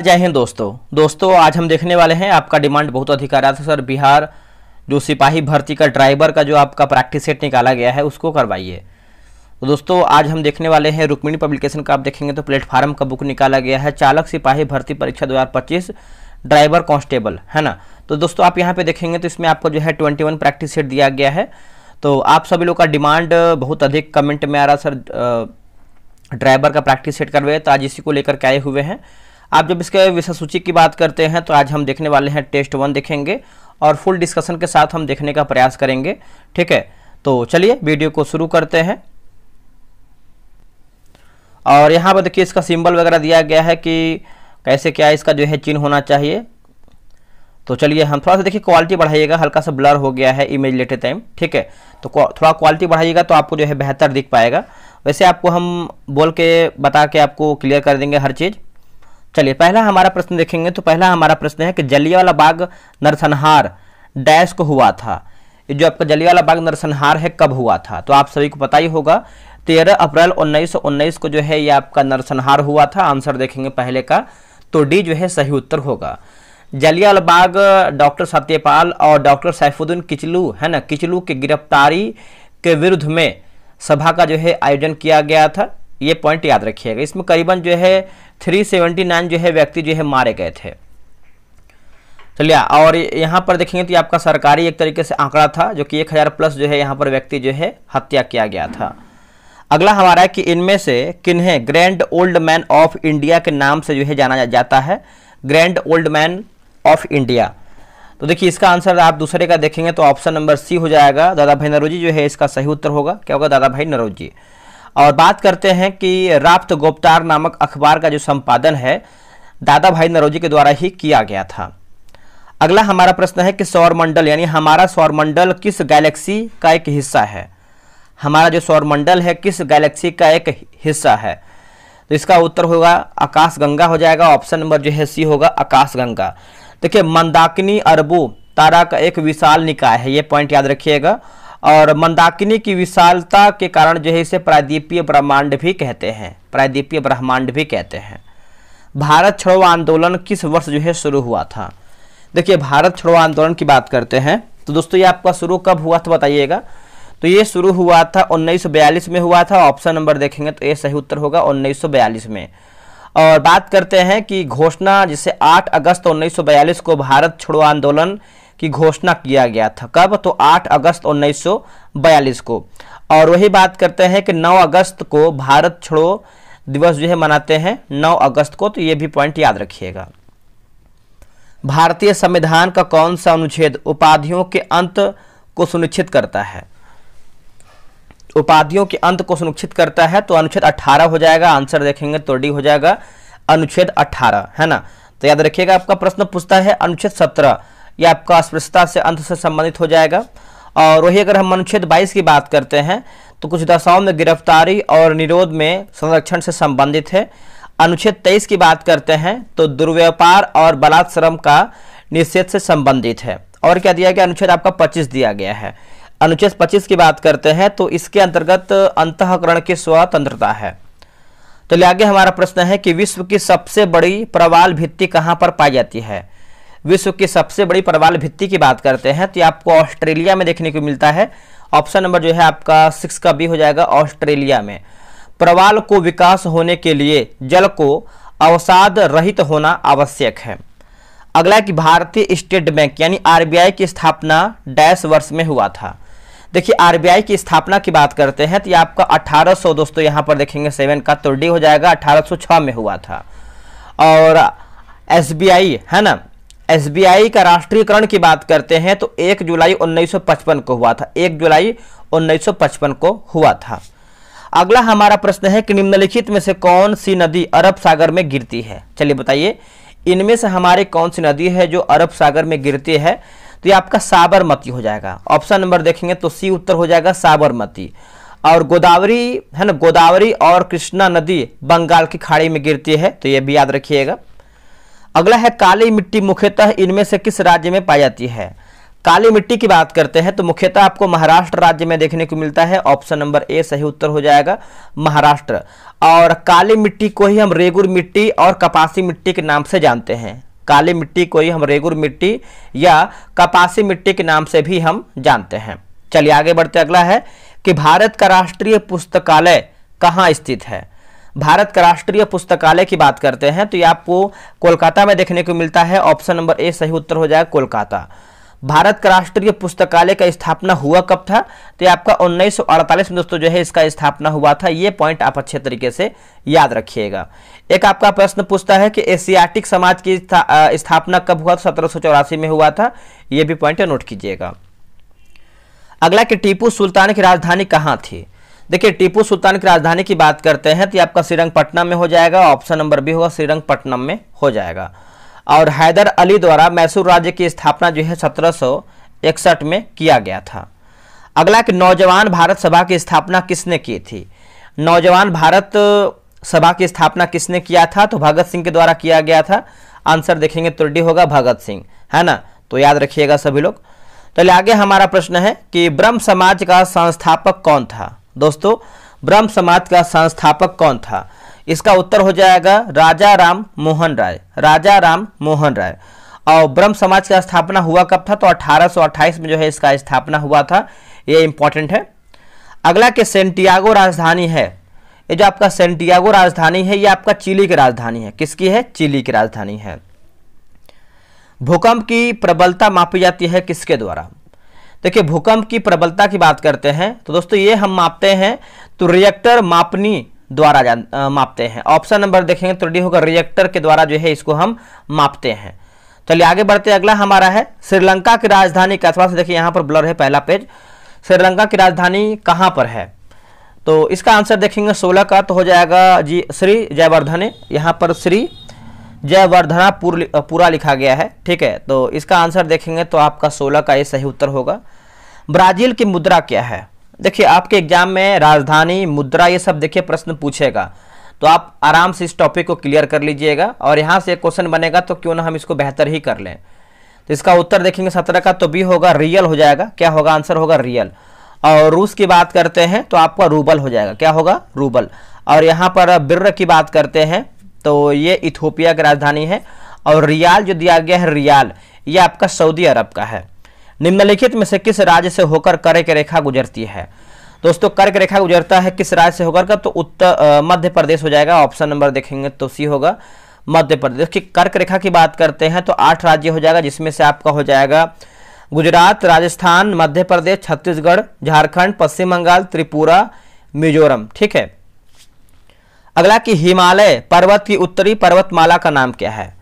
जय हिंद दोस्तों आज हम देखने वाले हैं। आपका डिमांड बहुत अधिक आ रहा था सर, बिहार जो सिपाही भर्ती का ड्राइवर का जो आपका प्रैक्टिस सेट निकाला गया है उसको करवाइए। तो दोस्तों आज हम देखने वाले हैं रुक्मिणी पब्लिकेशन का। आप देखेंगे तो प्लेटफार्म का बुक निकाला गया है, चालक सिपाही भर्ती परीक्षा 2025 ड्राइवर कांस्टेबल, है ना। तो दोस्तों आप यहाँ पे देखेंगे तो इसमें आपको जो है 21 प्रैक्टिस सेट दिया गया है। तो आप सभी लोग का डिमांड बहुत अधिक कमेंट में आ रहा सर, ड्राइवर का प्रैक्टिस सेट करवाइए। तो आज इसी को लेकर के आए हुए हैं। आप जब इसके विषय सूची की बात करते हैं तो आज हम देखने वाले हैं टेस्ट 1 देखेंगे और फुल डिस्कशन के साथ हम देखने का प्रयास करेंगे, ठीक है। तो चलिए वीडियो को शुरू करते हैं। और यहाँ पर देखिए इसका सिंबल वगैरह दिया गया है कि कैसे क्या इसका जो है चिन्ह होना चाहिए। तो चलिए हम थोड़ा सा देखिए क्वालिटी बढ़ाइएगा, हल्का सा ब्लर हो गया है इमेज लेते टाइम, ठीक है। तो थोड़ा क्वालिटी बढ़ाइएगा तो आपको जो है बेहतर दिख पाएगा। वैसे आपको हम बोल के बता के आपको क्लियर कर देंगे हर चीज़। चलिए पहला हमारा प्रश्न देखेंगे। तो पहला हमारा प्रश्न है कि जलियांवाला बाग नरसंहार डैश को हुआ था। ये जो आपका जलियांवाला बाग नरसंहार है कब हुआ था? तो आप सभी को पता ही होगा 13 अप्रैल 1919 को जो है ये आपका नरसंहार हुआ था। आंसर देखेंगे पहले का, तो डी जो है सही उत्तर होगा। जलियांवाला बाग डॉक्टर सत्यपाल और डॉक्टर सैफुद्दीन किचलू, है ना, किचलू की गिरफ्तारी के विरुद्ध में सभा का जो है आयोजन किया गया था। ये पॉइंट याद रखिएगा। इसमें करीबन जो है 379 जो है व्यक्ति जो है मारे गए थे। चलिए और यहाँ पर देखेंगे तो ये आपका सरकारी एक तरीके से आंकड़ा था जो कि 1000 प्लस जो है यहाँ पर व्यक्ति जो है हत्या किया गया था। अगला हमारा है कि इनमें से किन्हें grand old man of India के नाम से जो है जाना जाता है? Grand old man of India. तो देखिए इसका आंसर आप दूसरे का देखेंगे तो ऑप्शन नंबर सी हो जाएगा। दादा भाई नौरोजी जो है इसका सही उत्तर होगा। क्या होगा? दादा भाई नौरोजी। और बात करते हैं कि राफ्त गुप्तार नामक अखबार का जो संपादन है दादा भाई नौरोजी के द्वारा ही किया गया था। अगला हमारा प्रश्न है कि सौरमंडल यानी हमारा सौरमंडल किस गैलेक्सी का एक हिस्सा है? हमारा जो सौरमंडल है किस गैलेक्सी का एक हिस्सा है? तो इसका उत्तर होगा आकाशगंगा हो जाएगा। ऑप्शन नंबर जो है सी होगा आकाशगंगा। देखिए मंदाकिनी अरबू तारा का एक विशाल निकाय है, ये पॉइंट याद रखिएगा। और मंदाकिनी की विशालता के कारण जो है इसे प्रायद्वीपीय ब्रह्मांड भी कहते हैं, प्रायद्वीपीय ब्रह्मांड भी कहते हैं। भारत छोड़ो आंदोलन किस वर्ष जो है शुरू हुआ था? देखिए भारत छोड़ो आंदोलन की बात करते हैं तो दोस्तों ये आपका शुरू कब हुआ था बताइएगा। तो ये शुरू हुआ था 1942 में हुआ था। ऑप्शन नंबर देखेंगे तो ये सही उत्तर होगा 1942 में। और बात करते हैं कि घोषणा जिसे 8 अगस्त 1942 को भारत छोड़ो आंदोलन की घोषणा किया गया था। कब? तो 8 अगस्त 1942 को। और वही बात करते हैं कि 9 अगस्त को भारत छोड़ो दिवस जो है मनाते हैं 9 अगस्त को। तो ये भी पॉइंट याद रखिएगा। भारतीय संविधान का कौन सा अनुच्छेद उपाधियों के अंत को सुनिश्चित करता है? उपाधियों के अंत को सुनिश्चित करता है तो अनुच्छेद 18 हो जाएगा। आंसर देखेंगे तो डी हो जाएगा अनुच्छेद 18, है ना। तो याद रखिएगा आपका प्रश्न पूछता है अनुच्छेद 17, ये आपका अस्पृश्यता से अंत से संबंधित हो जाएगा। और वही अगर हम अनुच्छेद 22 की बात करते हैं तो कुछ दशाओं में गिरफ्तारी और निरोध में संरक्षण से संबंधित है। अनुच्छेद 23 की बात करते हैं तो दुर्व्यापार और बलात्श्रम का निषेध से संबंधित है। और क्या दिया गया? अनुच्छेद आपका 25 दिया गया है। अनुच्छेद 25 की बात करते हैं तो इसके अंतर्गत अंतःकरण की स्वतंत्रता है। तो आगे हमारा प्रश्न है कि विश्व की सबसे बड़ी प्रवाल भित्ति कहाँ पर पाई जाती है? विश्व की सबसे बड़ी प्रवाल भित्ति की बात करते हैं तो आपको ऑस्ट्रेलिया में देखने को मिलता है। ऑप्शन नंबर जो है आपका 6 का बी हो जाएगा, ऑस्ट्रेलिया में। प्रवाल को विकास होने के लिए जल को अवसाद रहित होना आवश्यक है। अगला कि भारतीय स्टेट बैंक यानी आरबीआई की स्थापना डैश वर्ष में हुआ था। देखिए आरबीआई की स्थापना की बात करते हैं तो ये आपका 1800 दोस्तों यहाँ पर देखेंगे 7 का, तो डी हो जाएगा 1806 में हुआ था। और एसबीआई, है ना, एसबीआई का राष्ट्रीयकरण की बात करते हैं तो 1 जुलाई 1955 को हुआ था। 1 जुलाई 1955 को हुआ था। अगला हमारा प्रश्न है कि निम्नलिखित में से कौन सी नदी अरब सागर में गिरती है? चलिए बताइए इनमें से हमारी कौन सी नदी है जो अरब सागर में गिरती है? तो ये आपका साबरमती हो जाएगा। ऑप्शन नंबर देखेंगे तो सी उत्तर हो जाएगा साबरमती। और गोदावरी, है ना, गोदावरी और कृष्णा नदी बंगाल की खाड़ी में गिरती है, तो ये भी याद रखिएगा। अगला है काली मिट्टी मुख्यतः इनमें से किस राज्य में पाई जाती है? काली मिट्टी की बात करते हैं तो मुख्यतः आपको महाराष्ट्र राज्य में देखने को मिलता है। ऑप्शन नंबर ए सही उत्तर हो जाएगा महाराष्ट्र। और काली मिट्टी को ही हम रेगुर मिट्टी और कपासी मिट्टी के नाम से जानते हैं। काली मिट्टी को ही हम रेगुर मिट्टी या कपासी मिट्टी के नाम से भी हम जानते हैं। चलिए आगे बढ़ते, अगला है कि भारत का राष्ट्रीय पुस्तकालय कहाँ स्थित है। भारत का राष्ट्रीय पुस्तकालय की बात करते हैं तो ये आपको कोलकाता में देखने को मिलता है। ऑप्शन नंबर ए सही उत्तर हो जाएगा, कोलकाता। भारत का राष्ट्रीय पुस्तकालय का स्थापना हुआ कब था, तो ये आपका 1948 में दोस्तों जो है इसका स्थापना हुआ था। ये पॉइंट आप अच्छे तरीके से याद रखिएगा। एक आपका प्रश्न पूछता है कि एशियाटिक समाज की स्थापना कब हुआ, 1784 में हुआ था। ये भी पॉइंट नोट कीजिएगा। अगला कि टीपू सुल्तान की राजधानी कहाँ थी। देखिए टीपू सुल्तान की राजधानी की बात करते हैं तो ये आपका श्रीरंगपट्टनम में हो जाएगा। ऑप्शन नंबर बी होगा, श्रीरंगपट्टनम में हो जाएगा। और हैदर अली द्वारा मैसूर राज्य की स्थापना जो है 1761 में किया गया था। अगला कि नौजवान भारत सभा की स्थापना किसने की थी। नौजवान भारत सभा की स्थापना किसने किया था, तो भगत सिंह के द्वारा किया गया था। आंसर देखेंगे तो डी होगा भगत सिंह, है ना, तो याद रखिएगा सभी लोग। तो आगे हमारा प्रश्न है कि ब्रह्म समाज का संस्थापक कौन था। दोस्तों ब्रह्म समाज का संस्थापक कौन था, इसका उत्तर हो जाएगा राजा राम मोहन राय। राजा राम मोहन राय। और ब्रह्म समाज का स्थापना हुआ कब था, तो 1828 में जो है इसका स्थापना हुआ था। ये इंपॉर्टेंट है। अगला के सेंटियागो राजधानी है, ये जो आपका सेंटियागो राजधानी है ये आपका चिली की राजधानी है। किसकी है, चिली की राजधानी है। भूकंप की प्रबलता मापी जाती है किसके द्वारा। देखिए भूकंप की प्रबलता की बात करते हैं तो दोस्तों ये हम मापते हैं तो रिएक्टर मापनी द्वारा मापते हैं। ऑप्शन नंबर देखेंगे तो डी होगा, रिएक्टर के द्वारा जो है इसको हम मापते हैं। चलिए आगे बढ़ते, अगला हमारा है श्रीलंका की राजधानी का। थोड़ा सा देखिए यहाँ पर ब्लर है पहला पेज। श्रीलंका की राजधानी कहाँ पर है, तो इसका आंसर देखेंगे 16 का तो हो जाएगा जी श्री जयवर्धने। यहाँ पर श्री जयवर्धना पूरा लिखा गया है, ठीक है। तो इसका आंसर देखेंगे तो आपका 16 का ये सही उत्तर होगा। ब्राजील की मुद्रा क्या है। देखिए आपके एग्जाम में राजधानी, मुद्रा, ये सब देखिए प्रश्न पूछेगा तो आप आराम से इस टॉपिक को क्लियर कर लीजिएगा। और यहाँ से एक क्वेश्चन बनेगा तो क्यों ना हम इसको बेहतर ही कर लें। तो इसका उत्तर देखेंगे 17 का तो बी होगा, रियल हो जाएगा। क्या होगा, आंसर होगा रियल। और रूस की बात करते हैं तो आपका रूबल हो जाएगा। क्या होगा, रूबल। और यहाँ पर बिर्र की बात करते हैं तो ये इथोपिया की राजधानी है। और रियाल जो दिया गया है, रियाल, ये आपका सऊदी अरब का है। निम्नलिखित में से किस राज्य से होकर कर्क रेखा गुजरती है। दोस्तों कर्क रेखा गुजरता है किस राज्य से होकर का, तो उत्तर मध्य प्रदेश हो जाएगा। ऑप्शन नंबर देखेंगे तो सी होगा, मध्य प्रदेश की कर्क रेखा की बात करते हैं तो 8 राज्य हो जाएगा, जिसमें से आपका हो जाएगा गुजरात, राजस्थान, मध्य प्रदेश, छत्तीसगढ़, झारखंड, पश्चिम बंगाल, त्रिपुरा, मिजोरम, ठीक है। अगला कि हिमालय पर्वत की उत्तरी पर्वतमाला का नाम क्या है।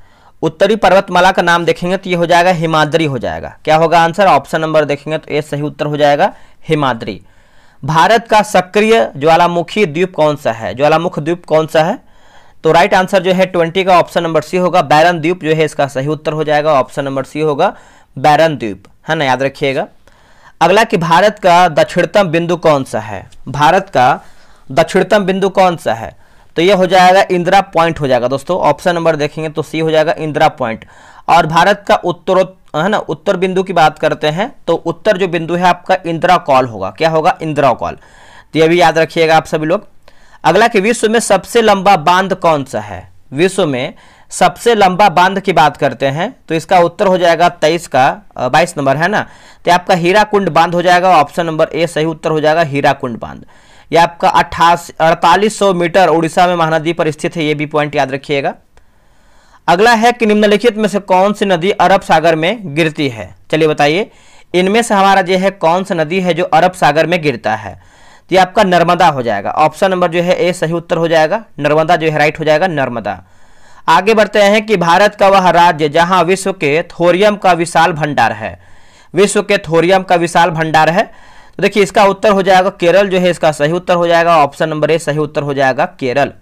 उत्तरी पर्वतमाला का नाम देखेंगे तो ये हो जाएगा हिमाद्री हो जाएगा। क्या होगा आंसर, ऑप्शन नंबर देखेंगे तो ये सही उत्तर हो जाएगा हिमाद्री। भारत का सक्रिय ज्वालामुखी द्वीप कौन सा है, ज्वालामुखी द्वीप कौन सा है, तो राइट आंसर जो है 20 का ऑप्शन नंबर सी होगा, बैरन द्वीप जो है इसका सही उत्तर हो जाएगा। ऑप्शन नंबर सी होगा बैरन द्वीप, है ना, याद रखिएगा। अगला कि भारत का दक्षिणतम बिंदु कौन सा है। भारत का दक्षिणतम बिंदु कौन सा है, तो ये हो जाएगा इंदिरा पॉइंट हो जाएगा। दोस्तों ऑप्शन नंबर देखेंगे तो सी हो जाएगा इंदिरा पॉइंट। और भारत का उत्तर बिंदु की बात करते हैं तो उत्तर जो बिंदु है आपका इंदिरा कॉल होगा। क्या होगा, इंदिरा कॉल। तो ये भी याद रखिएगा आप सभी लोग। अगला कि विश्व में सबसे लंबा बांध कौन सा है। विश्व में सबसे लंबा बांध की बात करते हैं तो इसका उत्तर हो जाएगा 22 नंबर, है ना। तो आपका हीराकुंड बांध हो जाएगा। ऑप्शन नंबर ए सही उत्तर हो जाएगा हीराकुंड बांध। यह आपका 4800 मीटर उड़ीसा में महानदी पर स्थित है। ये भी पॉइंट याद रखिएगा। अगला है कि निम्नलिखित में से कौन सी नदी अरब सागर में गिरती है। चलिए बताइए इनमें से हमारा जो है कौन सा नदी है जो अरब सागर में गिरता है, तो ये आपका नर्मदा हो जाएगा। ऑप्शन नंबर जो है ए सही उत्तर हो जाएगा, नर्मदा जो है राइट हो जाएगा, नर्मदा। आगे बढ़ते हैं कि भारत का वह राज्य जहां विश्व के थोरियम का विशाल भंडार है। विश्व के थोरियम का विशाल भंडार है, तो देखिए इसका उत्तर हो जाएगा केरल जो है इसका सही उत्तर हो जाएगा। ऑप्शन नंबर ए सही उत्तर हो जाएगा केरल।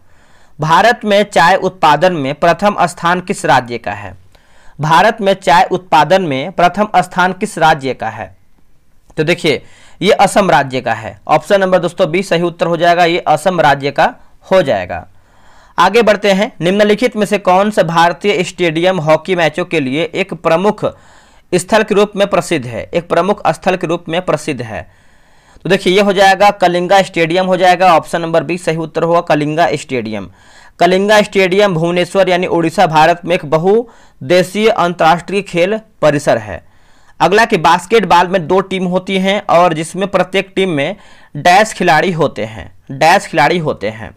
भारत में चाय उत्पादन में प्रथम स्थान किस राज्य का है। भारत में चाय उत्पादन में प्रथम स्थान किस राज्य का है, तो देखिए ये असम राज्य का है। ऑप्शन नंबर दोस्तों बी सही उत्तर हो जाएगा, ये असम राज्य का हो जाएगा। आगे बढ़ते हैं, निम्नलिखित में से कौन सा भारतीय स्टेडियम हॉकी मैचों के लिए एक प्रमुख स्थल के रूप में प्रसिद्ध है। एक प्रमुख स्थल के रूप में प्रसिद्ध है, तो देखिए ये हो जाएगा कलिंगा स्टेडियम हो जाएगा, ऑप्शन नंबर बी सही उत्तर होगा कलिंगा स्टेडियम। कलिंगा स्टेडियम भुवनेश्वर यानी उड़ीसा भारत में एक बहुदेशीय अंतर्राष्ट्रीय खेल परिसर है। अगला कि बास्केटबॉल में 2 टीम होती हैं और जिसमें प्रत्येक टीम में डैश खिलाड़ी होते हैं, डैश खिलाड़ी होते हैं।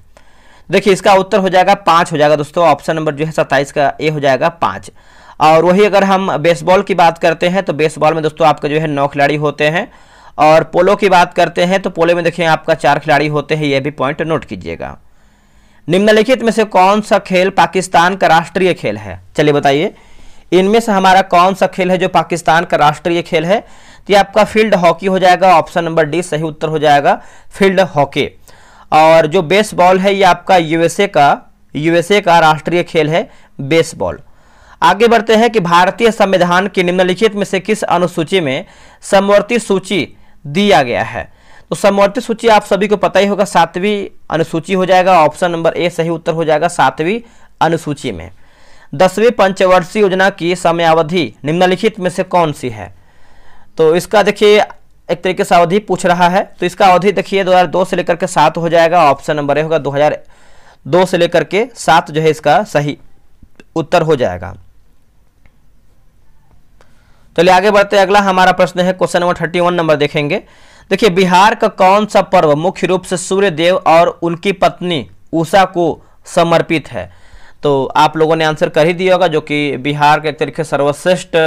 देखिए इसका उत्तर हो जाएगा 5 हो जाएगा दोस्तों, ऑप्शन नंबर जो है 27 का ए हो जाएगा 5। और वही अगर हम बेसबॉल की बात करते हैं तो बेसबॉल में दोस्तों आपका जो है 9 खिलाड़ी होते हैं। और पोलो की बात करते हैं तो पोलो में देखिए आपका 4 खिलाड़ी होते हैं, यह भी पॉइंट नोट कीजिएगा। निम्नलिखित में से कौन सा खेल पाकिस्तान का राष्ट्रीय खेल है? चलिए बताइए इनमें से हमारा कौन सा खेल है जो पाकिस्तान का राष्ट्रीय खेल है? तो ये आपका फील्ड हॉकी हो जाएगा, ऑप्शन नंबर डी सही उत्तर हो जाएगा फील्ड हॉकी। और जो बेसबॉल है ये आपका यूएसए का राष्ट्रीय खेल है बेसबॉल। आगे बढ़ते हैं कि भारतीय संविधान की निम्नलिखित में से किस अनुसूची में समवर्ती सूची दिया गया है? तो समवर्ती सूची आप सभी को पता ही होगा 7वीं अनुसूची हो जाएगा, ऑप्शन नंबर ए सही उत्तर हो जाएगा 7वीं अनुसूची में। 10वीं पंचवर्षीय योजना की समयावधि निम्नलिखित में से कौन सी है? तो इसका देखिए एक तरीके से अवधि पूछ रहा है, तो इसका अवधि देखिए 2002 से लेकर के 7 हो जाएगा, ऑप्शन नंबर ए होगा 2002 से लेकर के 7 जो है इसका सही उत्तर हो जाएगा। चलिए आगे बढ़ते हैं, अगला हमारा प्रश्न है क्वेश्चन नंबर 31 नंबर देखेंगे। देखिए बिहार का कौन सा पर्व मुख्य रूप से सूर्य देव और उनकी पत्नी उषा को समर्पित है? तो आप लोगों ने आंसर कर ही दिया होगा, जो कि बिहार के एक तरीके से सर्वश्रेष्ठ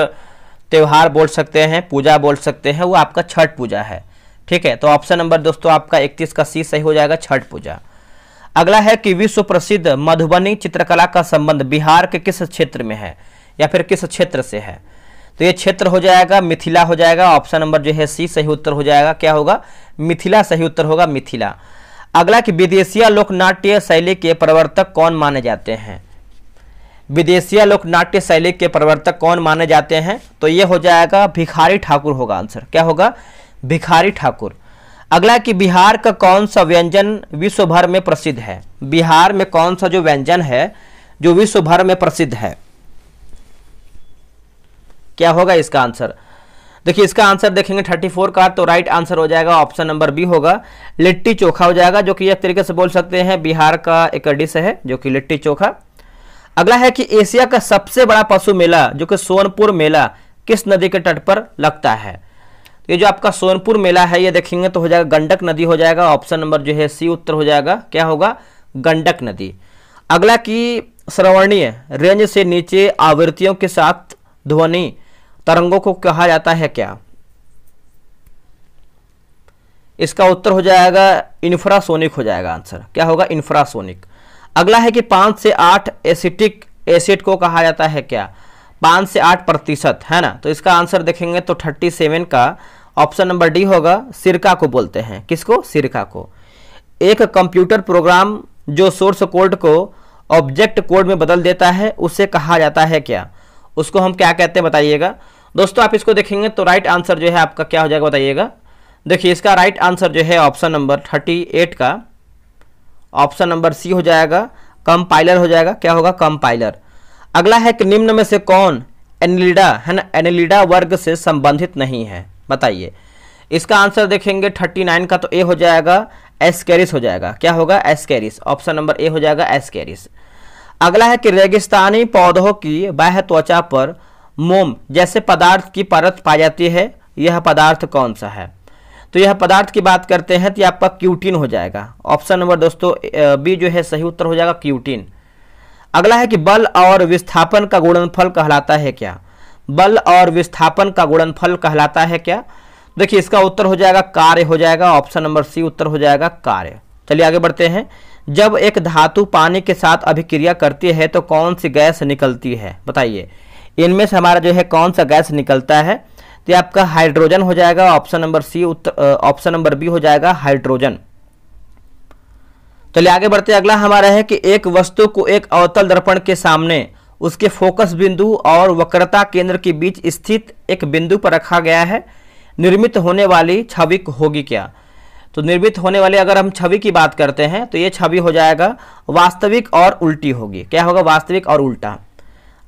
त्यौहार बोल सकते हैं, पूजा बोल सकते हैं, वो आपका छठ पूजा है। ठीक है, तो ऑप्शन नंबर दोस्तों आपका 31 का सी सही हो जाएगा छठ पूजा। अगला है कि विश्व प्रसिद्ध मधुबनी चित्रकला का संबंध बिहार के किस क्षेत्र में है या फिर किस क्षेत्र से है? तो ये क्षेत्र हो जाएगा मिथिला हो जाएगा, ऑप्शन नंबर जो है सी सही उत्तर हो जाएगा, क्या होगा मिथिला सही उत्तर होगा मिथिला। अगला कि विदेशिया लोकनाट्य शैली के प्रवर्तक कौन माने जाते हैं? विदेशिया लोकनाट्य शैली के प्रवर्तक कौन माने जाते हैं? तो ये हो जाएगा भिखारी ठाकुर होगा आंसर, क्या होगा भिखारी ठाकुर। अगला कि बिहार का कौन सा व्यंजन विश्व भर में प्रसिद्ध है? बिहार में कौन सा जो व्यंजन है जो विश्व भर में प्रसिद्ध है, क्या होगा इसका आंसर? देखिए इसका आंसर देखेंगे 34 का, तो राइट आंसर हो जाएगा ऑप्शन नंबर बी होगा लिट्टी चोखा हो जाएगा, जो कि एक तरीके से बोल सकते हैं बिहार का एक डिश है जो कि लिट्टी चोखा। अगला है कि एशिया का सबसे बड़ा पशु मेला जो कि सोनपुर मेला किस नदी के तट पर लगता है? तो ये जो आपका सोनपुर मेला है ये देखेंगे तो हो जाएगा गंडक नदी हो जाएगा, ऑप्शन नंबर जो है सी उत्तर हो जाएगा, क्या होगा गंडक नदी। अगला कि श्रवणीय रेंज से नीचे आवृत्तियों के साथ ध्वनि तरंगों को कहा जाता है क्या? इसका उत्तर हो जाएगा इंफ्रासोनिक हो जाएगा आंसर, क्या होगा इंफ्रासोनिक। अगला है कि 5 से 8 एसिटिक एसिड को कहा जाता है क्या? 5 से 8% है ना, तो इसका आंसर देखेंगे तो 37 का ऑप्शन नंबर डी होगा सिरका को बोलते हैं, किसको सिरका को। एक कंप्यूटर प्रोग्राम जो सोर्स कोड को ऑब्जेक्ट कोड में बदल देता है उसे कहा जाता है क्या? उसको हम क्या कहते हैं बताइएगा दोस्तों। आप इसको देखेंगे तो राइट आंसर जो है आपका क्या हो जाएगा बताइएगा। देखिए इसका राइट आंसर जो है ऑप्शन नंबर 38 का ऑप्शन नंबर सी हो जाएगा कंपाइलर हो जाएगा, क्या होगा कंपाइलर। अगला है कि निम्न में से कौन एनिलिडा है ना एनिलिडा वर्ग से संबंधित नहीं है बताइए। इसका आंसर देखेंगे 39 का, तो ए हो जाएगा एस्केरिस हो जाएगा, क्या होगा एस्केरिस, ऑप्शन नंबर ए हो जाएगा एस्केरिस। अगला है कि रेगिस्तानी पौधों की बाह्य त्वचा पर मोम जैसे पदार्थ की परत पाई जाती है, यह पदार्थ कौन सा है? तो यह पदार्थ की बात करते हैं तो यह आपका क्यूटिन हो जाएगा, ऑप्शन नंबर दोस्तों बी जो है सही उत्तर हो जाएगा क्यूटिन। अगला है कि बल और विस्थापन का गुणनफल कहलाता है क्या? बल और विस्थापन का गुणनफल कहलाता है क्या? देखिए इसका उत्तर हो जाएगा कार्य हो जाएगा, ऑप्शन नंबर सी उत्तर हो जाएगा कार्य। चलिए आगे बढ़ते हैं। जब एक धातु पानी के साथ अभिक्रिया करती है तो कौन सी गैस निकलती है बताइए। इनमें से हमारा जो है कौन सा गैस निकलता है? तो आपका हाइड्रोजन हो जाएगा, ऑप्शन नंबर सी उत्तर ऑप्शन नंबर बी हो जाएगा हाइड्रोजन। चलिए आगे बढ़ते हैं। अगला हमारा है कि एक वस्तु को एक अवतल दर्पण के सामने उसके फोकस बिंदु और वक्रता केंद्र के बीच स्थित एक बिंदु पर रखा गया है, निर्मित होने वाली छवि होगी क्या? तो निर्मित होने वाली अगर हम छवि की बात करते हैं तो ये छवि हो जाएगा वास्तविक और उल्टी होगी, क्या होगा वास्तविक और उल्टा।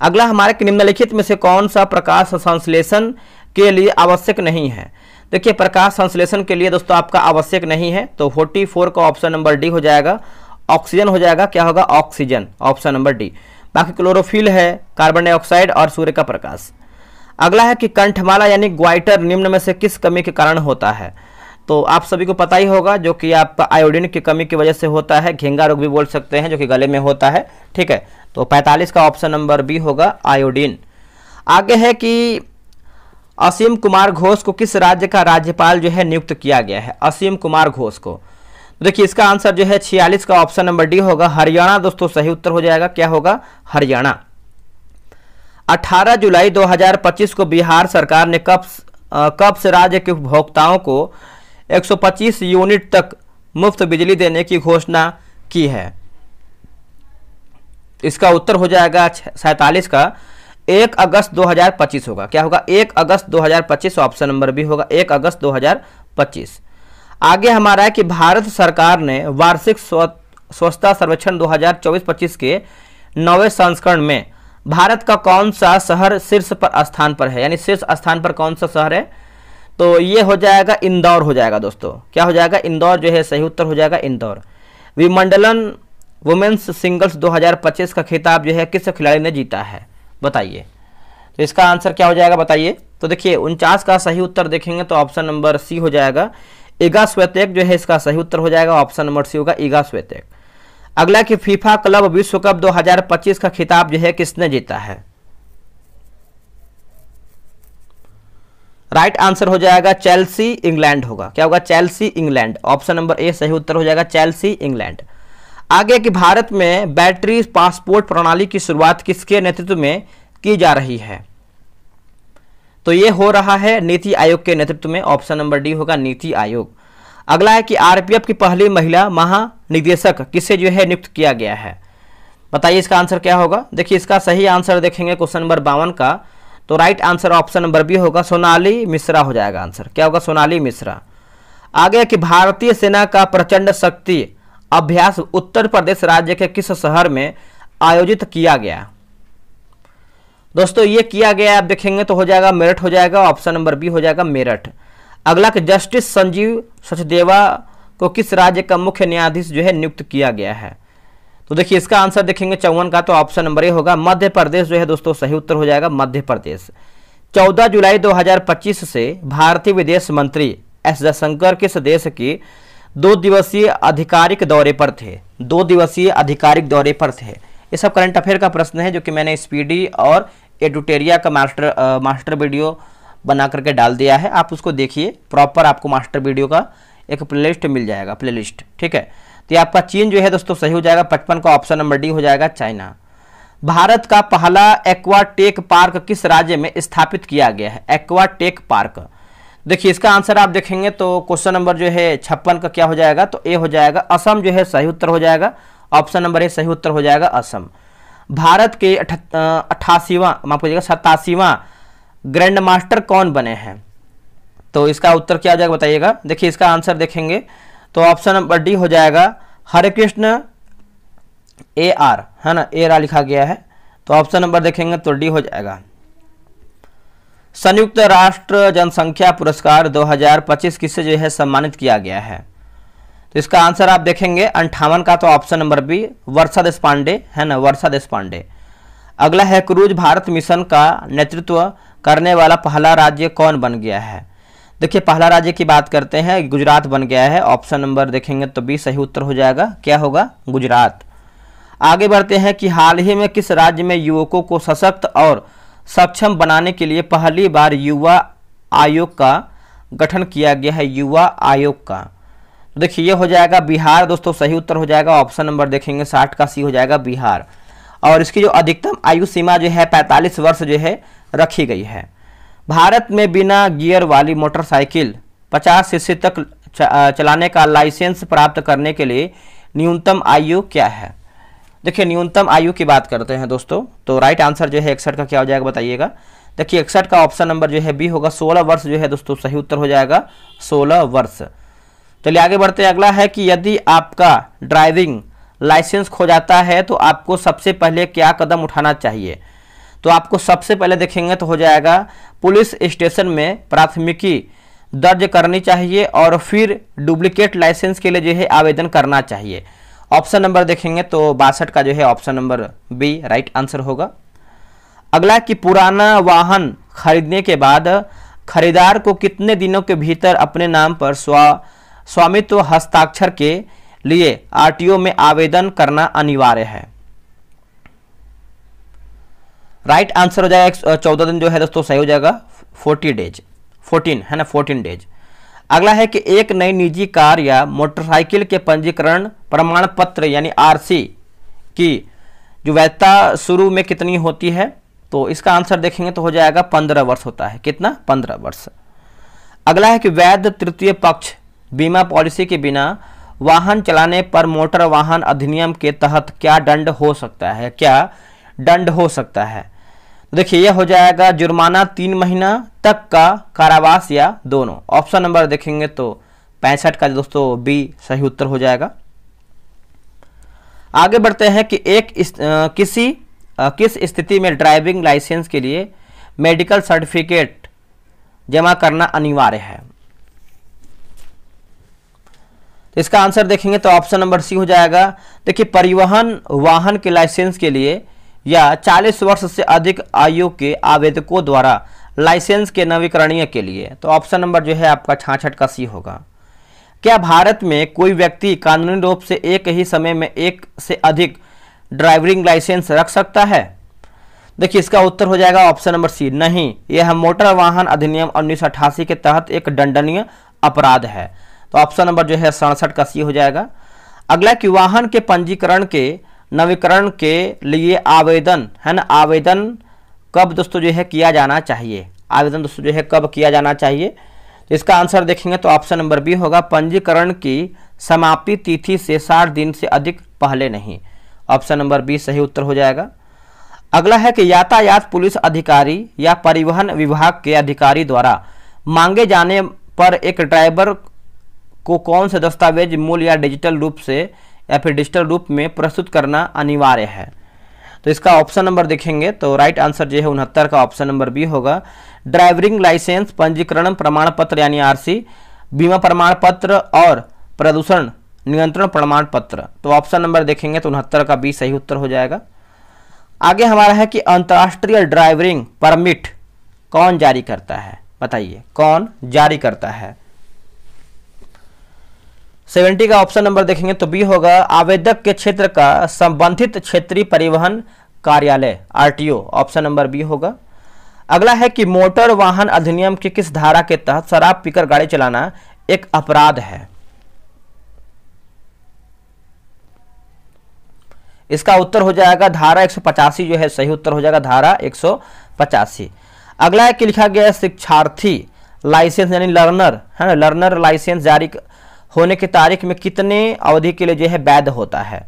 अगला हमारे निम्नलिखित में से कौन सा प्रकाश संश्लेषण के लिए आवश्यक नहीं है? देखिए प्रकाश संश्लेषण के लिए दोस्तों आपका आवश्यक नहीं है, तो 44 का ऑप्शन नंबर डी हो जाएगा। ऑक्सीजन हो जाएगा, क्या होगा ऑक्सीजन, ऑप्शन नंबर डी। बाकी क्लोरोफिल है, कार्बन डाइऑक्साइड और सूर्य का प्रकाश। अगला है कि कंठमाला यानी ग्वाइटर निम्न में से किस कमी के कारण होता है। तो आप सभी को पता ही होगा, जो कि आपका आयोडीन की कमी की वजह से होता है। घेंगा रोग भी बोल सकते हैं, जो कि गले में होता है, ठीक है। तो 45 का ऑप्शन नंबर बी होगा आयोडीन। आगे है कि असीम कुमार घोष को किस राज्य का राज्यपाल जो है नियुक्त किया गया है, असीम कुमार घोष को। देखिए इसका आंसर जो है 46 का ऑप्शन नंबर डी होगा, हरियाणा दोस्तों सही उत्तर हो जाएगा, क्या होगा हरियाणा। 18 जुलाई 2025 को बिहार सरकार ने कब से राज्य के उपभोक्ताओं को 125 यूनिट तक मुफ्त बिजली देने की घोषणा की है। इसका उत्तर हो जाएगा 47 का 1 अगस्त 2025 होगा, क्या होगा 1 अगस्त 2025, ऑप्शन नंबर बी होगा 1 अगस्त 2025। आगे हमारा है कि भारत सरकार ने वार्षिक स्वच्छता सर्वेक्षण 2024-25 के 9वें संस्करण में भारत का कौन सा शहर शीर्ष पर स्थान पर है, यानी शीर्ष स्थान पर कौन सा शहर है। तो ये हो जाएगा इंदौर हो जाएगा दोस्तों, क्या हो जाएगा इंदौर जो है सही उत्तर हो जाएगा इंदौर। विमंडलन वुमेन्स सिंगल्स 2025 का खिताब जो है किस खिलाड़ी ने जीता है, बताइए। तो इसका आंसर क्या हो जाएगा बताइए। तो देखिए 49 का सही उत्तर देखेंगे तो ऑप्शन नंबर सी हो जाएगा, इगा स्वेतेक जो है इसका सही उत्तर हो जाएगा, ऑप्शन नंबर सी होगा इगा स्वेतेक। अगला कि फीफा क्लब विश्व कप 2025 का खिताब जो है किसने जीता है। राइट आंसर हो जाएगा चेल्सी इंग्लैंड होगा, क्या होगा Chelsea England, option number A सही उत्तर हो जाएगा चेल्सी इंग्लैंड। आगे कि भारत में बैटरी पासपोर्ट प्रणाली की शुरुआत किसके नेतृत्व में की जा रही है। तो ये हो रहा है नीति आयोग के नेतृत्व में, ऑप्शन नंबर डी होगा नीति आयोग। अगला है कि आरपीएफ की पहली महिला महानिदेशक किसे जो है नियुक्त किया गया है, बताइए इसका आंसर क्या होगा। देखिए इसका सही आंसर देखेंगे क्वेश्चन नंबर 52 का, तो right answer option number B होगा सोनाली मिश्रा हो जाएगा आंसर, क्या होगा सोनाली मिश्रा। आगे कि भारतीय सेना का प्रचंड शक्ति अभ्यास उत्तर प्रदेश राज्य के किस शहर में आयोजित किया गया। दोस्तों ये किया गया आप देखेंगे तो हो जाएगा मेरठ हो जाएगा, ऑप्शन नंबर बी हो जाएगा मेरठ। अगला कि जस्टिस संजीव सचदेवा को किस राज्य का मुख्य न्यायाधीश जो है नियुक्त किया गया है। तो देखिए इसका आंसर देखेंगे 54 का, तो ऑप्शन नंबर ए होगा मध्य प्रदेश जो है दोस्तों सही उत्तर हो जाएगा मध्य प्रदेश। 14 जुलाई 2025 से भारतीय विदेश मंत्री एस जयशंकर किस देश की 2 दिवसीय आधिकारिक दौरे पर थे, 2 दिवसीय आधिकारिक दौरे पर थे। ये सब करंट अफेयर का प्रश्न है जो कि मैंने स्पीडी और एडुटेरिया का मास्टर वीडियो बना करके डाल दिया है, आप उसको देखिए प्रॉपर, आपको मास्टर वीडियो का एक प्लेलिस्ट मिल जाएगा, प्लेलिस्ट, ठीक है। तो ये आपका चीन जो है दोस्तों सही हो जाएगा, 55 का ऑप्शन नंबर डी हो जाएगा चाइना। भारत का पहला एक्वाटेक पार्क किस राज्य में स्थापित किया गया है, एक्वाटेक पार्क। देखिए इसका आंसर आप देखेंगे तो क्वेश्चन नंबर जो है 56 का क्या हो जाएगा, तो ए हो जाएगा असम जो है सही उत्तर हो जाएगा, ऑप्शन नंबर ए सही उत्तर हो जाएगा असम। भारत के 87वां ग्रैंड मास्टर कौन बने हैं, तो इसका उत्तर क्या हो जाएगा बताइएगा। देखिए इसका आंसर देखेंगे तो ऑप्शन नंबर डी हो जाएगा हरे कृष्ण AR है ना, AR लिखा गया है, तो ऑप्शन नंबर देखेंगे तो डी हो जाएगा। संयुक्त राष्ट्र जनसंख्या पुरस्कार 2025 किससे जो है सम्मानित किया गया है। तो इसका आंसर आप देखेंगे 58 का, तो ऑप्शन नंबर बी वर्षा देशपांडे है ना, वर्षा देशपांडे। अगला है क्रूज भारत मिशन का नेतृत्व करने वाला पहला राज्य कौन बन गया है। देखिए पहला राज्य की बात करते हैं, गुजरात बन गया है, ऑप्शन नंबर देखेंगे तो बी सही उत्तर हो जाएगा, क्या होगा गुजरात। आगे बढ़ते हैं कि हाल ही में किस राज्य में युवकों को सशक्त और सक्षम बनाने के लिए पहली बार युवा आयोग का गठन किया गया है, युवा आयोग का। तो देखिए ये हो जाएगा बिहार दोस्तों सही उत्तर हो जाएगा, ऑप्शन नंबर देखेंगे 60 का सी हो जाएगा बिहार। और इसकी जो अधिकतम आयु सीमा जो है 45 वर्ष जो है रखी गई है। भारत में बिना गियर वाली मोटरसाइकिल 50 सीसी तक चलाने का लाइसेंस प्राप्त करने के लिए न्यूनतम आयु क्या है। देखिए न्यूनतम आयु की बात करते हैं दोस्तों, तो राइट आंसर जो है 61 का क्या हो जाएगा बताइएगा। देखिए 61 का ऑप्शन नंबर जो है बी होगा, 16 वर्ष जो है दोस्तों सही उत्तर हो जाएगा 16 वर्ष। चलिए आगे बढ़ते हैं। अगला है कि यदि आपका ड्राइविंग लाइसेंस खो जाता है तो आपको सबसे पहले क्या कदम उठाना चाहिए। तो आपको सबसे पहले देखेंगे तो हो जाएगा पुलिस स्टेशन में प्राथमिकी दर्ज करनी चाहिए और फिर डुप्लीकेट लाइसेंस के लिए जो है आवेदन करना चाहिए। ऑप्शन नंबर देखेंगे तो 62 का जो है option number B right answer होगा। अगला कि पुराना वाहन खरीदने के बाद खरीदार को कितने दिनों के भीतर अपने नाम पर स्वामित्व हस्ताक्षर के लिए आरटीओ में आवेदन करना अनिवार्य है। राइट आंसर हो जाएगा 14 दिन जो है दोस्तों सही हो जाएगा 40 डेज 14 है ना 14 डेज। अगला है कि एक नई निजी कार या मोटरसाइकिल के पंजीकरण प्रमाण पत्र यानी आरसी की जो वैधता शुरू में कितनी होती है, तो इसका आंसर देखेंगे तो हो जाएगा 15 वर्ष होता है। कितना? 15 वर्ष। अगला है कि वैध तृतीय पक्ष बीमा पॉलिसी के बिना वाहन चलाने पर मोटर वाहन अधिनियम के तहत क्या दंड हो सकता है? क्या दंड हो सकता है? देखिए यह हो जाएगा जुर्माना 3 महीना तक का कारावास या दोनों। ऑप्शन नंबर देखेंगे तो 65 का दोस्तों बी सही उत्तर हो जाएगा। आगे बढ़ते हैं कि किस स्थिति में ड्राइविंग लाइसेंस के लिए मेडिकल सर्टिफिकेट जमा करना अनिवार्य है। इसका आंसर देखेंगे तो ऑप्शन नंबर सी हो जाएगा। देखिए परिवहन वाहन के लाइसेंस के लिए या 40 वर्ष से अधिक आयु के आवेदकों द्वारा लाइसेंस के नवीकरणीय के लिए, तो ऑप्शन नंबर जो है आपका 66 का सी होगा। क्या भारत में कोई व्यक्ति कानूनी रूप से एक ही समय में एक से अधिक ड्राइविंग लाइसेंस रख सकता है? देखिए इसका उत्तर हो जाएगा ऑप्शन नंबर सी, नहीं। यह मोटर वाहन अधिनियम 1988 के तहत एक दंडनीय अपराध है। तो ऑप्शन नंबर जो है 67 का सी हो जाएगा। अगला कि वाहन के पंजीकरण के नवीकरण के लिए आवेदन है ना, आवेदन कब दोस्तों जो है किया जाना चाहिए? आवेदन दोस्तों जो है कब किया जाना चाहिए? तो इसका आंसर देखेंगे तो ऑप्शन नंबर बी होगा, पंजीकरण की समाप्ति तिथि से 60 दिन से अधिक पहले नहीं। ऑप्शन नंबर बी सही उत्तर हो जाएगा। अगला है कि यातायात पुलिस अधिकारी या परिवहन विभाग के अधिकारी द्वारा मांगे जाने पर एक ड्राइवर को कौन से दस्तावेज मूल या डिजिटल रूप से या फिर डिजिटल रूप में प्रस्तुत करना अनिवार्य है? तो इसका ऑप्शन नंबर देखेंगे तो राइट आंसर जो है 69 का ऑप्शन नंबर बी होगा। ड्राइविंग लाइसेंस, पंजीकरण प्रमाण पत्र यानी आरसी, बीमा प्रमाण पत्र और प्रदूषण नियंत्रण प्रमाण पत्र। तो ऑप्शन नंबर देखेंगे तो 69 का बी सही उत्तर हो जाएगा। आगे हमारा है कि अंतर्राष्ट्रीय ड्राइविंग परमिट कौन जारी करता है? बताइए कौन जारी करता है? 70 का ऑप्शन नंबर देखेंगे तो बी होगा, आवेदक के क्षेत्र का संबंधित क्षेत्रीय परिवहन कार्यालय आरटीओ। ऑप्शन नंबर बी होगा। अगला है कि मोटर वाहन अधिनियम की किस धारा के तहत शराब पीकर गाड़ी चलाना एक अपराध है? इसका उत्तर हो जाएगा धारा 185 जो है सही उत्तर हो जाएगा, धारा 185। अगला है कि लिखा गया है शिक्षार्थी लाइसेंस यानी लर्नर है ना, लर्नर लाइसेंस जारी होने की तारीख में कितने अवधि के लिए जो है वैध होता है?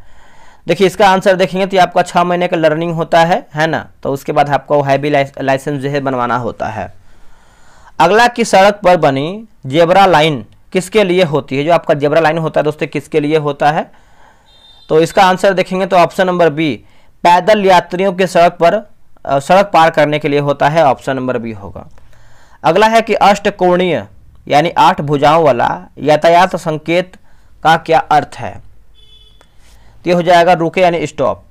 देखिए इसका आंसर देखेंगे तो आपका 6 महीने का लर्निंग होता है ना, तो उसके बाद आपको हैवी लाइसेंस जो है बनवाना होता है। अगला कि सड़क पर बनी जेब्रा लाइन किसके लिए होती है? जो आपका जेब्रा लाइन होता है दोस्तों किसके लिए होता है? तो इसका आंसर देखेंगे तो ऑप्शन नंबर बी, पैदल यात्रियों के सड़क पार करने के लिए होता है। ऑप्शन नंबर बी होगा। अगला है कि अष्टकोणीय यानी 8 भुजाओं वाला यातायात संकेत का क्या अर्थ है? तो हो जाएगा रुके यानी स्टॉप।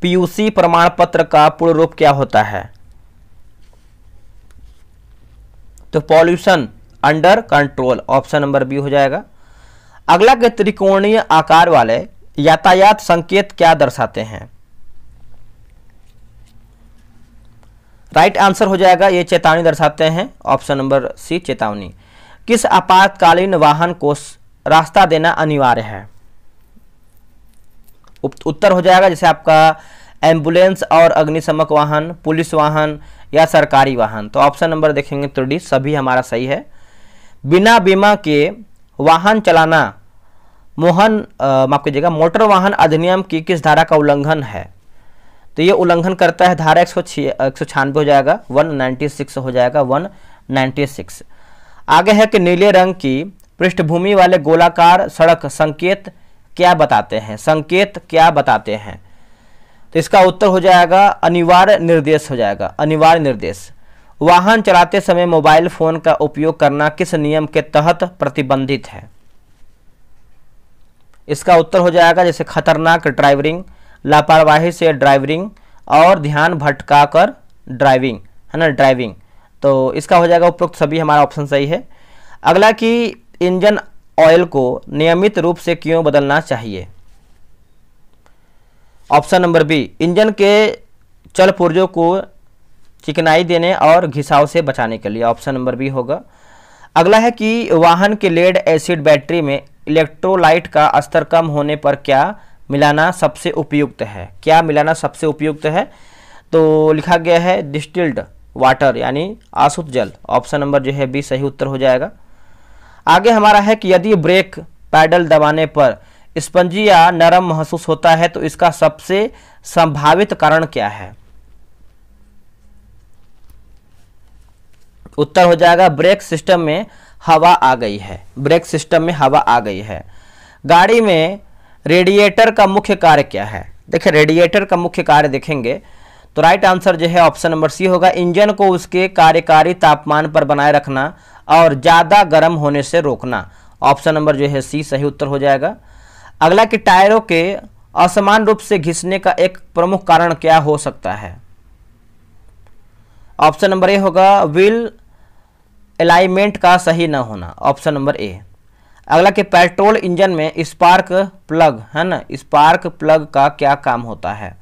पीयूसी प्रमाण पत्र का पूर्ण रूप क्या होता है? तो pollution under control. Option number B हो जाएगा। अगला के त्रिकोणीय आकार वाले यातायात संकेत क्या दर्शाते हैं? राइट आंसर हो जाएगा ये चेतावनी दर्शाते हैं। ऑप्शन नंबर सी चेतावनी। किस आपातकालीन वाहन को रास्ता देना अनिवार्य है? उत्तर हो जाएगा जैसे आपका एम्बुलेंस और अग्निशमक वाहन, पुलिस वाहन या सरकारी वाहन। तो ऑप्शन नंबर देखेंगे तो डी सभी हमारा सही है। बिना बीमा के वाहन चलाना माफ कीजिएगा मोटर वाहन अधिनियम की किस धारा का उल्लंघन है? तो ये उल्लंघन करता है धारा 196 हो जाएगा, 196 हो जाएगा, 196। आगे है कि नीले रंग की पृष्ठभूमि वाले गोलाकार सड़क संकेत क्या बताते हैं? संकेत क्या बताते हैं? तो इसका उत्तर हो जाएगा अनिवार्य निर्देश हो जाएगा, अनिवार्य निर्देश। वाहन चलाते समय मोबाइल फोन का उपयोग करना किस नियम के तहत प्रतिबंधित है? इसका उत्तर हो जाएगा जैसे खतरनाक ड्राइविंग, लापरवाही से ड्राइविंग और ध्यान भटकाकर ड्राइविंग, है ना, ड्राइविंग। तो इसका हो जाएगा उपरोक्त सभी, हमारा ऑप्शन सही है। अगला कि इंजन ऑयल को नियमित रूप से क्यों बदलना चाहिए? ऑप्शन नंबर बी, इंजन के चल पुर्जों को चिकनाई देने और घिसाव से बचाने के लिए। ऑप्शन नंबर बी होगा। अगला है कि वाहन के लेड एसिड बैटरी में इलेक्ट्रोलाइट का स्तर कम होने पर क्या मिलाना सबसे उपयुक्त है? क्या मिलाना सबसे उपयुक्त है? तो लिखा गया है डिस्टिल्ड वाटर यानी आसुत जल। ऑप्शन नंबर जो है बी सही उत्तर हो जाएगा। आगे हमारा है कि यदि ब्रेक पैडल दबाने पर स्पंजी या नरम महसूस होता है तो इसका सबसे संभावित कारण क्या है? उत्तर हो जाएगा ब्रेक सिस्टम में हवा आ गई है। ब्रेक सिस्टम में हवा आ गई है। गाड़ी में रेडिएटर का मुख्य कार्य क्या है? देखिए रेडिएटर का मुख्य कार्य देखेंगे तो राइट आंसर जो है ऑप्शन नंबर सी होगा, इंजन को उसके कार्यकारी तापमान पर बनाए रखना और ज़्यादा गर्म होने से रोकना। ऑप्शन नंबर जो है सी सही उत्तर हो जाएगा। अगला कि टायरों के असमान रूप से घिसने का एक प्रमुख कारण क्या हो सकता है? ऑप्शन नंबर ए होगा व्हील अलाइनमेंट का सही न होना। Option number A. अगला कि पेट्रोल इंजन में स्पार्क प्लग, है ना, स्पार्क प्लग का क्या काम होता है?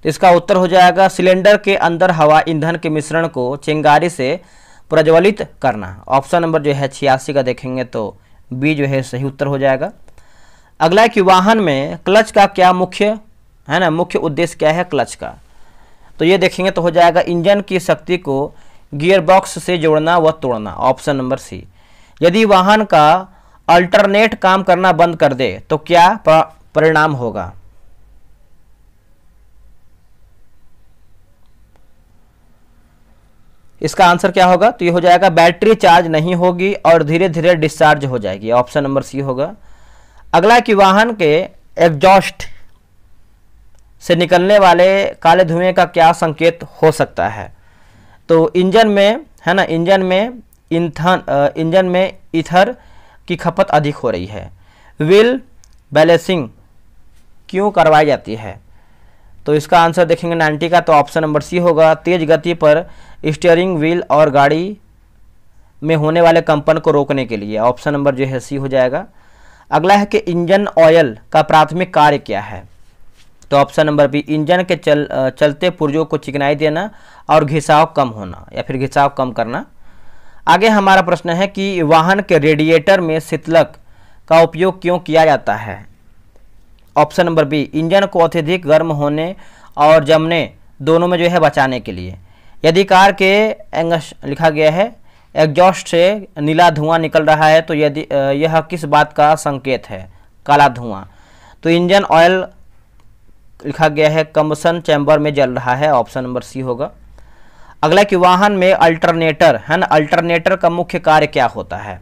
तो इसका उत्तर हो जाएगा सिलेंडर के अंदर हवा ईंधन के मिश्रण को चिंगारी से प्रज्वलित करना। ऑप्शन नंबर जो है 86 का देखेंगे तो बी जो है सही उत्तर हो जाएगा। अगला है कि वाहन में क्लच का क्या मुख्य, है ना, मुख्य उद्देश्य क्या है क्लच का? तो ये देखेंगे तो हो जाएगा इंजन की शक्ति को गियर बॉक्स से जोड़ना व तोड़ना। Option number C. यदि वाहन का अल्टरनेट काम करना बंद कर दे तो क्या परिणाम होगा? इसका आंसर क्या होगा? तो ये हो जाएगा बैटरी चार्ज नहीं होगी और धीरे धीरे डिस्चार्ज हो जाएगी। ऑप्शन नंबर सी होगा। अगला कि वाहन के एग्जॉस्ट से निकलने वाले काले धुएं का क्या संकेत हो सकता है? तो इंजन में, है ना, इंजन में ईथर की खपत अधिक हो रही है। व्हील बैलेंसिंग क्यों करवाई जाती है? तो इसका आंसर देखेंगे 90 का, तो ऑप्शन नंबर सी होगा तेज गति पर स्टीयरिंग व्हील और गाड़ी में होने वाले कंपन को रोकने के लिए। ऑप्शन नंबर जो है सी हो जाएगा। अगला है कि इंजन ऑयल का प्राथमिक कार्य क्या है? तो ऑप्शन नंबर बी इंजन के चलते पुर्जों को चिकनाई देना और घिसाव कम होना या फिर घिसाव कम करना। आगे हमारा प्रश्न है कि वाहन के रेडिएटर में शीतलक का उपयोग क्यों किया जाता है? ऑप्शन नंबर बी इंजन को अत्यधिक गर्म होने और जमने दोनों में जो है बचाने के लिए। यदि कार के लिखा गया है एग्जॉस्ट से नीला धुआं निकल रहा है तो यदि यह किस बात का संकेत है? काला धुआं। तो इंजन ऑयल लिखा गया है कंबसन चैम्बर में जल रहा है। ऑप्शन नंबर सी होगा। अगला कि वाहन में अल्टरनेटर, है ना, अल्टरनेटर का मुख्य कार्य क्या होता है?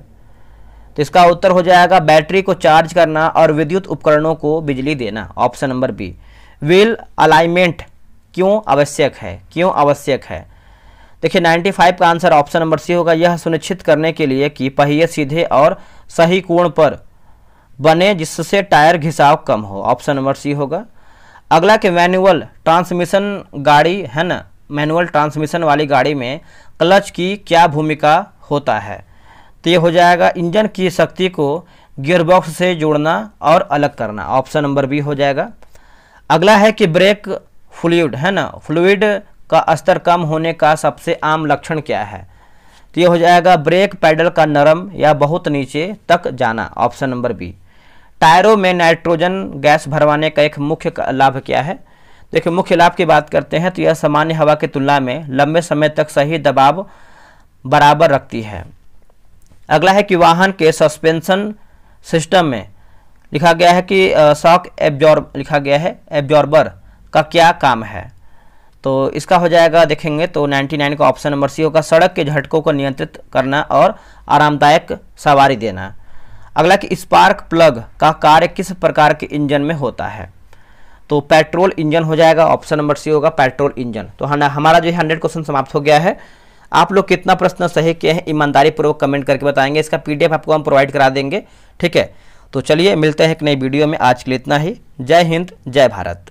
तो इसका उत्तर हो जाएगा बैटरी को चार्ज करना और विद्युत उपकरणों को बिजली देना। Option number B. Wheel alignment क्यों आवश्यक है? क्यों आवश्यक है? देखिए 95 का आंसर ऑप्शन नंबर सी होगा। यह सुनिश्चित करने के लिए कि पहिए सीधे और सही कोण पर बने जिससे टायर घिसाव कम हो। ऑप्शन नंबर सी होगा। अगला कि मैनुअल ट्रांसमिशन गाड़ी, है ना, मैनुअल ट्रांसमिशन वाली गाड़ी में क्लच की क्या भूमिका होता है? तो ये हो जाएगा इंजन की शक्ति को गियरबॉक्स से जोड़ना और अलग करना। ऑप्शन नंबर बी हो जाएगा। अगला है कि ब्रेक फ्लूइड, है ना, फ्लूइड का स्तर कम होने का सबसे आम लक्षण क्या है? तो ये हो जाएगा ब्रेक पैडल का नरम या बहुत नीचे तक जाना। Option number B. टायरों में नाइट्रोजन गैस भरवाने का एक मुख्य लाभ क्या है? देखिए मुख्य लाभ की बात करते हैं तो यह सामान्य हवा की तुलना में लंबे समय तक सही दबाव बराबर रखती है। अगला है कि वाहन के सस्पेंशन सिस्टम में लिखा गया है कि शॉक एब्जॉर्बर का क्या काम है? तो इसका हो जाएगा देखेंगे तो 99 का ऑप्शन नंबर सी होगा सड़क के झटकों को नियंत्रित करना और आरामदायक सवारी देना। अगला कि स्पार्क प्लग का कार्य किस प्रकार के इंजन में होता है? तो पेट्रोल इंजन हो जाएगा। ऑप्शन नंबर सी होगा पेट्रोल इंजन। तो हमारा जो है 100 क्वेश्चन समाप्त हो गया है। आप लोग कितना प्रश्न सही किए हैं ईमानदारी पूर्वक कमेंट करके बताएंगे। इसका PDF आपको हम प्रोवाइड करा देंगे, ठीक है। तो चलिए मिलते हैं एक नई वीडियो में, आज के लिए इतना ही। जय हिंद, जय भारत।